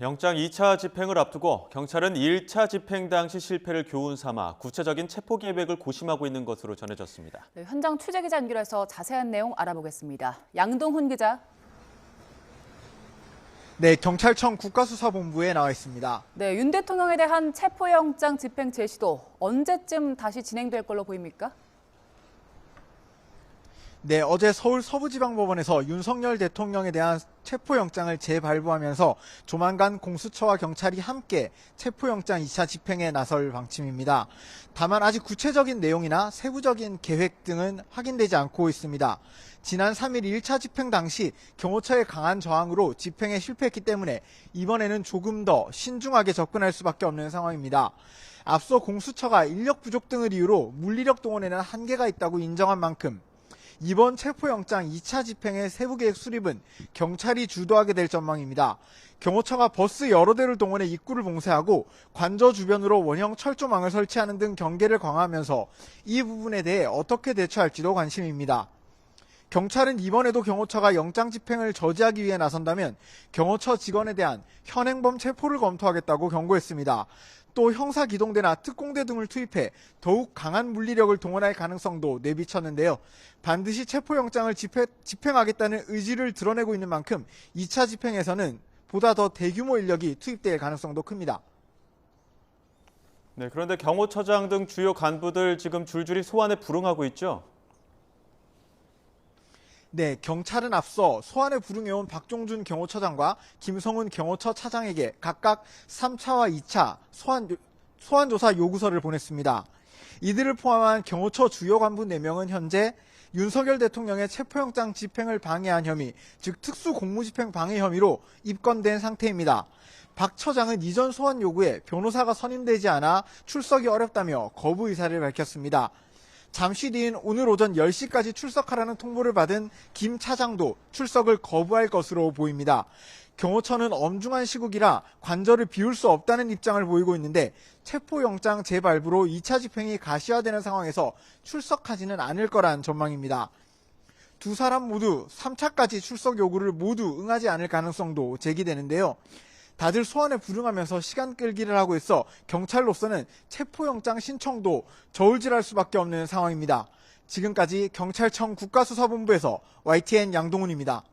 영장 2차 집행을 앞두고 경찰은 1차 집행 당시 실패를 교훈 삼아 구체적인 체포 계획을 고심하고 있는 것으로 전해졌습니다. 네, 현장 취재 기자 연결해서 자세한 내용 알아보겠습니다. 양동훈 기자. 네, 경찰청 국가수사본부에 나와 있습니다. 네, 윤 대통령에 대한 체포영장 집행 제시도 언제쯤 다시 진행될 걸로 보입니까? 네, 어제 서울 서부지방법원에서 윤석열 대통령에 대한 체포영장을 재발부하면서 조만간 공수처와 경찰이 함께 체포영장 2차 집행에 나설 방침입니다. 다만 아직 구체적인 내용이나 세부적인 계획 등은 확인되지 않고 있습니다. 지난 3일 1차 집행 당시 경호처의 강한 저항으로 집행에 실패했기 때문에 이번에는 조금 더 신중하게 접근할 수밖에 없는 상황입니다. 앞서 공수처가 인력 부족 등을 이유로 물리력 동원에는 한계가 있다고 인정한 만큼 이번 체포영장 2차 집행의 세부계획 수립은 경찰이 주도하게 될 전망입니다. 경호처가 버스 여러 대를 동원해 입구를 봉쇄하고 관저 주변으로 원형 철조망을 설치하는 등 경계를 강화하면서 이 부분에 대해 어떻게 대처할지도 관심입니다. 경찰은 이번에도 경호처가 영장 집행을 저지하기 위해 나선다면 경호처 직원에 대한 현행범 체포를 검토하겠다고 경고했습니다. 또 형사기동대나 특공대 등을 투입해 더욱 강한 물리력을 동원할 가능성도 내비쳤는데요. 반드시 체포영장을 집행하겠다는 의지를 드러내고 있는 만큼 2차 집행에서는 보다 더 대규모 인력이 투입될 가능성도 큽니다. 네, 그런데 경호처장 등 주요 간부들 지금 줄줄이 소환에 불응하고 있죠? 네, 경찰은 앞서 소환에 불응해온 박종준 경호처장과 김성훈 경호처 차장에게 각각 3차와 2차 소환조사 요구서를 보냈습니다. 이들을 포함한 경호처 주요 간부 4명은 현재 윤석열 대통령의 체포영장 집행을 방해한 혐의, 즉 특수공무집행 방해 혐의로 입건된 상태입니다. 박 처장은 이전 소환 요구에 변호사가 선임되지 않아 출석이 어렵다며 거부 의사를 밝혔습니다. 잠시 뒤인 오늘 오전 10시까지 출석하라는 통보를 받은 김 차장도 출석을 거부할 것으로 보입니다. 경호처는 엄중한 시국이라 관저를 비울 수 없다는 입장을 보이고 있는데 체포영장 재발부로 2차 집행이 가시화되는 상황에서 출석하지는 않을 거란 전망입니다. 두 사람 모두 3차까지 출석 요구를 모두 응하지 않을 가능성도 제기되는데요. 다들 소환에 불응하면서 시간 끌기를 하고 있어 경찰로서는 체포영장 신청도 저울질할 수밖에 없는 상황입니다. 지금까지 경찰청 국가수사본부에서 YTN 양동훈입니다.